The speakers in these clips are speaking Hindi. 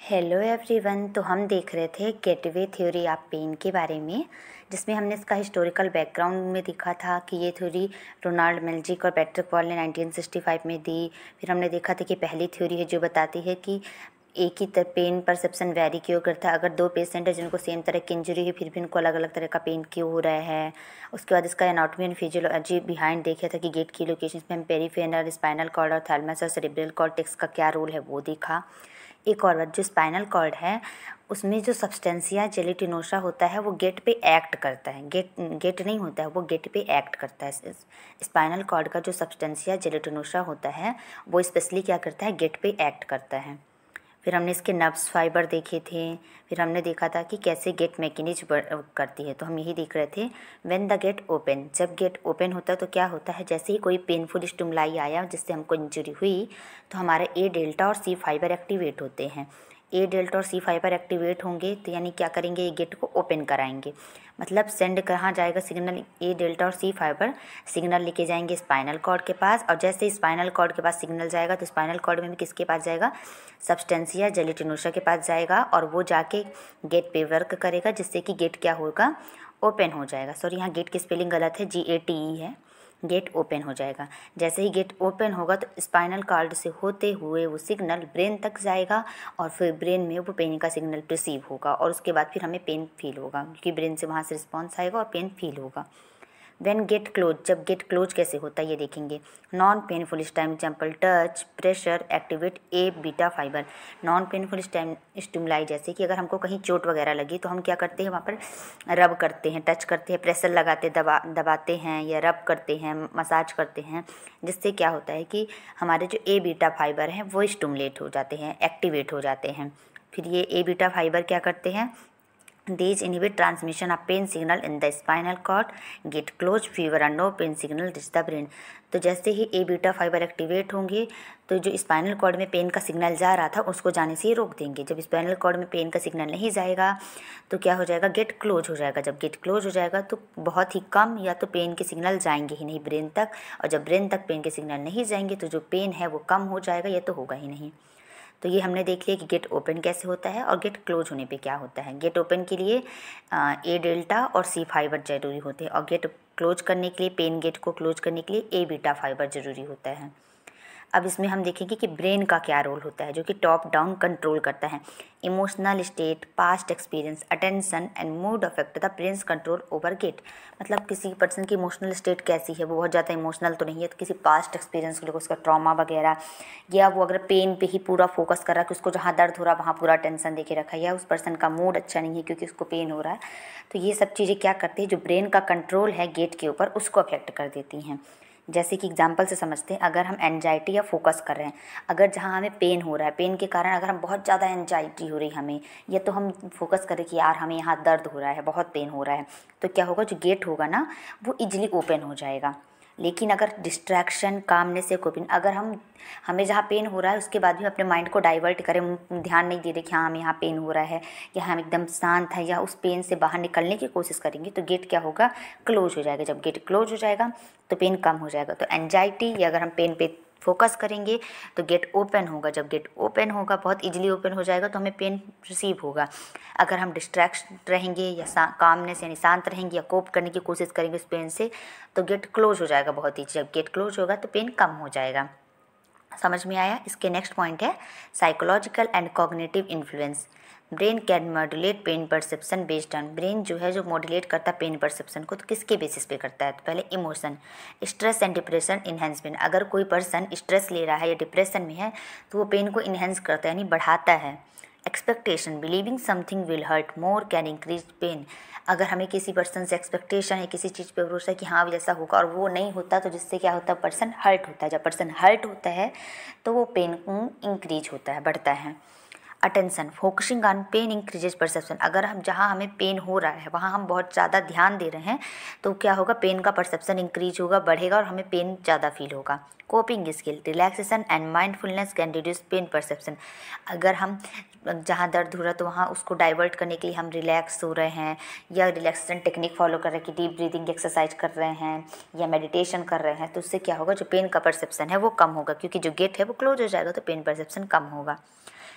Hello everyone. तो हम देख रहे थे गेटवे थ्योरी ऑफ पेन के बारे में, जिसमें हमने इसका हिस्टोरिकल बैकग्राउंड में देखा था कि ये थ्योरी रोनाल्ड मेल्जिक और पैट्रिक पॉल ने 1965 में दी। फिर हमने देखा था कि पहली थ्योरी है जो बताती है कि एक ही तरह पेन परसेप्शन वैरी क्यों करता है। अगर दो पेशेंट है जिनको सेम तरह की इंजरी है फिर भी उनको अलग अलग तरह का पेन क्यों हो रहा है। उसके बाद इसका एनाटॉमी एंड फिजियोलॉजी बिहाइंड देखा था कि गेट की लोकेशन में हम पेरिफेरल, स्पाइनल कॉर्ड और थैलेमस और सेरेब्रल कॉर्टेक्स का क्या रोल है वो देखा। एक और बात, जो स्पाइनल कॉर्ड है उसमें जो सब्सटेंसिया जेलेटिनोसा होता है वो गेट पे एक्ट करता है। गेट नहीं होता है, वो गेट पे एक्ट करता है। स्पाइनल कॉर्ड का जो सब्सटेंसिया जेलेटिनोसा होता है वो स्पेशली क्या करता है, गेट पे एक्ट करता है। फिर हमने इसके नर्व्स फाइबर देखे थे। फिर हमने देखा था कि कैसे गेट मैकेनिज्म करती है। तो हम यही देख रहे थे। व्हेन द गेट ओपन, जब गेट ओपन होता है तो क्या होता है, जैसे ही कोई पेनफुल स्टिमुलाई आया जिससे हमको इंजरी हुई तो हमारे ए डेल्टा और सी फाइबर एक्टिवेट होते हैं। ए डेल्टा और सी फाइबर एक्टिवेट होंगे तो यानी क्या करेंगे, ये गेट को ओपन कराएंगे। मतलब सेंड कहाँ जाएगा सिग्नल, ए डेल्टा और सी फाइबर सिग्नल लेके जाएंगे स्पाइनल कॉर्ड के पास। और जैसे ही स्पाइनल कॉर्ड के पास सिग्नल जाएगा तो स्पाइनल कॉर्ड में भी किसके पास जाएगा, सब्सटेंसिया जेलेटिनोसा के पास जाएगा और वो जाके गेट पे वर्क करेगा, जिससे कि गेट क्या होगा, ओपन हो जाएगा। सॉरी, यहाँ गेट की स्पेलिंग गलत है, GATE है। गेट ओपन हो जाएगा। जैसे ही गेट ओपन होगा तो स्पाइनल कॉर्ड से होते हुए वो सिग्नल ब्रेन तक जाएगा और फिर ब्रेन में वो पेन का सिग्नल रिसीव होगा और उसके बाद फिर हमें पेन फील होगा, क्योंकि ब्रेन से वहाँ से रिस्पॉन्स आएगा और पेन फील होगा। व्हेन गेट क्लोज, जब गेट क्लोज कैसे होता है ये देखेंगे। Non painful stim example touch, pressure activate a beta fibre. Non painful stim stimuli, जैसे कि अगर हमको कहीं चोट वगैरह लगी तो हम क्या करते हैं, वहाँ पर रब करते हैं, टच करते हैं, प्रेशर लगाते, दबाते हैं या रब करते हैं, मसाज करते हैं, जिससे क्या होता है कि हमारे जो ए बीटा फाइबर हैं वो स्टिमुलेट हो जाते हैं, एक्टिवेट हो जाते हैं। फिर ये ए बीटा फाइबर क्या करते हैं, these inhibit transmission of pain signal in the spinal cord, get close fever and no pain signal reach the brain। तो जैसे ही ए बीटा फाइबर एक्टिवेट होंगे तो जो स्पाइनल कॉर्ड में पेन का सिग्नल जा रहा था उसको जाने से ही रोक देंगे। जब स्पाइनल कॉर्ड में पेन का सिग्नल नहीं जाएगा तो क्या हो जाएगा, गेट क्लोज हो जाएगा। जब गेट क्लोज हो जाएगा तो बहुत ही कम या तो पेन के सिग्नल जाएंगे ही नहीं ब्रेन तक, और जब ब्रेन तक पेन के सिग्नल नहीं जाएंगे तो जो पेन है वो कम हो जाएगा, या तो होगा ही नहीं। तो ये हमने देख लिया कि गेट ओपन कैसे होता है और गेट क्लोज होने पे क्या होता है। गेट ओपन के लिए ए डेल्टा और सी फाइबर जरूरी होते हैं, और गेट क्लोज करने के लिए, पेन गेट को क्लोज करने के लिए ए बीटा फाइबर जरूरी होता है। अब इसमें हम देखेंगे कि ब्रेन का क्या रोल होता है, जो कि टॉप डाउन कंट्रोल करता है। Emotional state, past experience, attention and mood affect the brain's control over gate. मतलब किसी पर्सन की इमोशनल स्टेट कैसी है, वो बहुत ज़्यादा इमोशनल तो नहीं है, तो किसी पास्ट एक्सपीरियंस को लेकर उसका ट्रॉमा वगैरह, या वो अगर पेन पे ही पूरा फोकस कर रहा है कि उसको जहाँ दर्द हो रहा है वहाँ पूरा टेंशन देके रखा है, या उस पर्सन का मूड अच्छा नहीं है क्योंकि उसको पेन हो रहा है, तो ये सब चीज़ें क्या करती है, जो ब्रेन का कंट्रोल है गेट के ऊपर उसको अफेक्ट कर देती हैं। जैसे कि एग्जांपल से समझते हैं, अगर हम एनजाइटी या फोकस कर रहे हैं, अगर जहाँ हमें पेन हो रहा है, पेन के कारण अगर हम बहुत ज़्यादा एनजाइटी हो रही है हमें, या तो हम फोकस करें कि यार हमें यहाँ दर्द हो रहा है, बहुत पेन हो रहा है, तो क्या होगा, जो गेट होगा ना वो इजीली ओपन हो जाएगा। लेकिन अगर डिस्ट्रैक्शन, कामनेस या कोपिंग, अगर हमें जहाँ पेन हो रहा है उसके बाद भी अपने माइंड को डाइवर्ट करें, ध्यान नहीं दे रहे कि हाँ हमें यहाँ पेन हो रहा है, या हम एकदम शांत है या उस पेन से बाहर निकलने की कोशिश करेंगे, तो गेट क्या होगा, क्लोज हो जाएगा। जब गेट क्लोज हो जाएगा तो पेन कम हो जाएगा। तो एंजाइटी, या अगर हम पेन पे फोकस करेंगे तो गेट ओपन होगा। जब गेट ओपन होगा, बहुत इजीली ओपन हो जाएगा, तो हमें पेन रिसीव होगा। अगर हम डिस्ट्रैक्शन रहेंगे या कामनेस यानी शांत रहेंगे या कोप करने की कोशिश करेंगे उस पेन से, तो गेट क्लोज हो जाएगा बहुत ईजी। जब गेट क्लोज होगा तो पेन कम हो जाएगा। समझ में आया। इसके नेक्स्ट पॉइंट है psychological and cognitive influence. Brain can modulate pain perception based on, brain जो है जो मॉड्यूलेट करता है पेन परसेप्शन को, तो किसके बेसिस पे करता है, तो पहले emotion, stress and depression enhancement. अगर कोई पर्सन स्ट्रेस ले रहा है या डिप्रेशन में है तो वो पेन को इन्हेंस करता है यानी बढ़ाता है। Expectation, believing something will hurt more can increase pain. अगर हमें किसी पर्सन से एक्सपेक्टेशन है, किसी चीज़ पे भरोसा है कि हाँ वैसा होगा और वो नहीं होता, तो जिससे क्या होता है, पर्सन हर्ट होता है। जब पर्सन हर्ट होता है तो वो पेन इंक्रीज होता है, बढ़ता है। Attention, focusing on pain increases perception. अगर हम जहाँ हमें पेन हो रहा है वहाँ हम बहुत ज़्यादा ध्यान दे रहे हैं तो क्या होगा, पेन का परसेप्शन इंक्रीज होगा, बढ़ेगा और हमें पेन ज़्यादा फील होगा। Coping skill, relaxation and mindfulness can reduce pain perception. अगर हम जहाँ दर्द हो रहा है तो वहाँ उसको डाइवर्ट करने के लिए हम रिलैक्स हो रहे हैं, या रिलैक्सेशन टेक्निक फॉलो कर रहे हैं कि डीप ब्रीदिंग एक्सरसाइज कर रहे हैं या मेडिटेशन कर रहे हैं, तो उससे क्या होगा, जो पेन का परसेप्शन है वो कम होगा, क्योंकि जो गेट है वो क्लोज हो जाएगा तो पेन परसेप्शन कम होगा।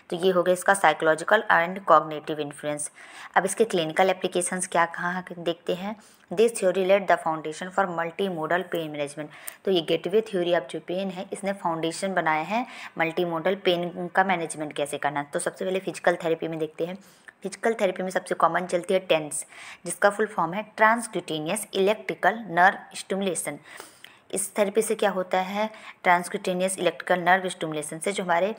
तो ये हो गया इसका साइकोलॉजिकल एंड कॉग्निटिव इन्फ्लुएंस। अब इसके क्लिनिकल एप्लीकेशंस क्या कहाँ देखते हैं। This theory led the foundation for multi modal pain management. तो ये गेटवे थ्योरी ऑफ जो पेन है इसने फाउंडेशन बनाया है मल्टी मोडल पेन का मैनेजमेंट कैसे करना। तो सबसे पहले फिजिकल थेरेपी में देखते हैं। फिजिकल थेरेपी में सबसे कॉमन चलती है टेंस, जिसका फुल फॉर्म है ट्रांसक्यूटेनियस इलेक्ट्रिकल नर्व स्टिमुलेशन। इस थेरेपी से क्या होता है, ट्रांसक्यूटेनियस इलेक्ट्रिकल नर्व स्टिमुलेशन से जो हमारे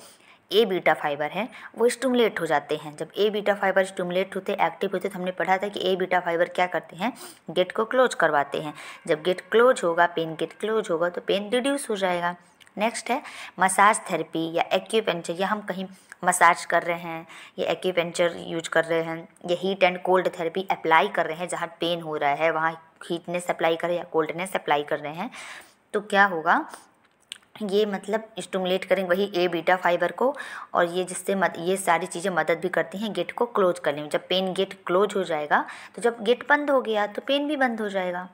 ए बीटा फाइबर हैं वो स्टिमुलेट हो जाते हैं। जब ए बीटा फाइबर स्टिमुलेट होते एक्टिव होते तो हमने पढ़ा था कि ए बीटा फाइबर क्या करते हैं, गेट को क्लोज करवाते हैं। जब गेट क्लोज होगा, पेन गेट क्लोज होगा तो पेन रिड्यूस हो जाएगा। नेक्स्ट है मसाज थेरेपी या एक्यूपेंचर, या हम कहीं मसाज कर रहे हैं या एक्यूपेंचर यूज कर रहे हैं या heat and cold therapy apply कर रहे हैं, जहाँ पेन हो रहा है वहाँ हीटनेस अप्लाई कर रहे हैं या कोल्डनेस अप्लाई कर रहे हैं, तो क्या होगा, ये मतलब स्टिमुलेट करेंगे वही ए बीटा फाइबर को, और ये जिससे ये सारी चीज़ें मदद भी करती हैं गेट को क्लोज करने में। जब पेन गेट क्लोज हो जाएगा तो जब गेट बंद हो गया तो पेन भी बंद हो जाएगा।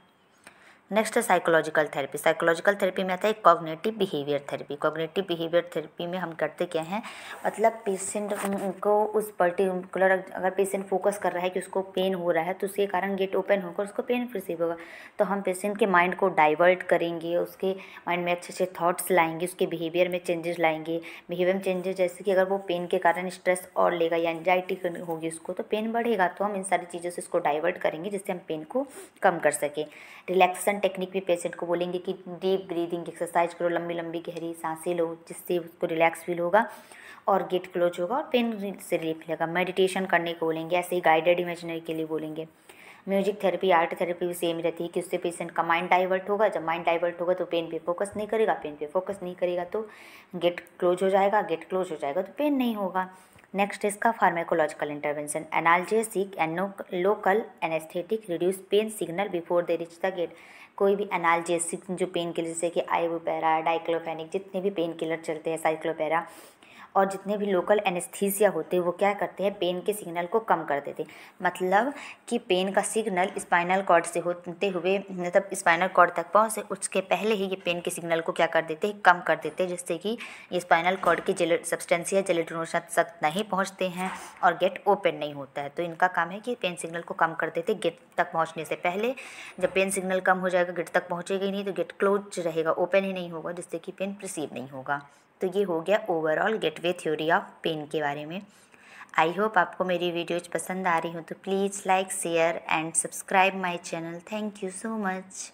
नेक्स्ट है साइकोलॉजिकल थेरेपी। साइकोलॉजिकल थेरेपी में आता है cognitive behaviour therapy. Cognitive behaviour therapy में हम करते क्या हैं, मतलब पेशेंट को उस पर्टिकुलर, अगर पेशेंट फोकस कर रहा है कि उसको पेन हो रहा है तो उसके कारण गेट ओपन होकर उसको पेन रिसीव होगा, तो हम पेशेंट के माइंड को डाइवर्ट करेंगे, उसके माइंड में अच्छे अच्छे थॉट्स लाएंगे, उसके बिहेवियर में चेंजेस लाएंगे। बिहेवियर में चेंजेस जैसे कि अगर वो पेन के कारण स्ट्रेस और लेगा या एंजाइटी होगी उसको तो पेन बढ़ेगा, तो हम इन सारी चीज़ों से उसको डाइवर्ट करेंगे जिससे हम पेन को कम कर सकें। रिलैक्सेशन टेक्निक भी पेशेंट को बोलेंगे कि डीप ब्रीदिंग एक्सरसाइज करो, लंबी लंबी गहरी सांसें लो, जिससे उसको रिलैक्स फील होगा और गेट क्लोज होगा और पेन से रिलीफ मिलेगा। मेडिटेशन करने को बोलेंगे, ऐसे ही गाइडेड इमेजिनरी के लिए बोलेंगे। म्यूजिक थेरेपी, आर्ट थेरेपी भी सेम रहती है कि उससे पेशेंट का माइंड डाइवर्ट होगा। जब माइंड डाइवर्ट होगा तो पेन पे फोकस नहीं करेगा, पेन पे फोकस नहीं करेगा तो गेट क्लोज हो जाएगा, गेट क्लोज हो जाएगा तो पेन नहीं होगा। नेक्स्ट है इसका pharmacological intervention. Analgesic and local anaesthetic reduce pain signal before they reach the gate. कोई भी एनाल्जेसिक जो पेन किलर जैसे कि आइबुपेरा, डाइक्लोफेनिक, जितने भी पेन किलर चलते हैं, साइक्लोपेरा, और जितने भी लोकल एनेस्थीसिया होते हैं वो क्या करते हैं, पेन के सिग्नल को कम कर देते हैं। मतलब कि पेन का सिग्नल स्पाइनल कॉर्ड से होते हुए, मतलब स्पाइनल कॉर्ड तक पहुँचे उसके पहले ही ये पेन के सिग्नल को क्या कर देते हैं, कम कर देते हैं, जिससे कि ये स्पाइनल कॉर्ड के सब्सटेंसिया जेलेटिनोसा तक नहीं पहुँचते हैं और गेट ओपन नहीं होता है। तो इनका काम है कि पेन सिग्नल को कम कर देते गेट तक पहुँचने से पहले। जब पेन सिग्नल कम हो जाएगा, गेट तक पहुँचेगा ही नहीं तो गेट क्लोज रहेगा, ओपन ही नहीं होगा, जिससे कि पेन रिसीव नहीं होगा। तो ये हो गया overall gateway theory of pain के बारे में। आई होप आपको मेरी वीडियोज पसंद आ रही हो तो please like, share and subscribe my channel. Thank you so much.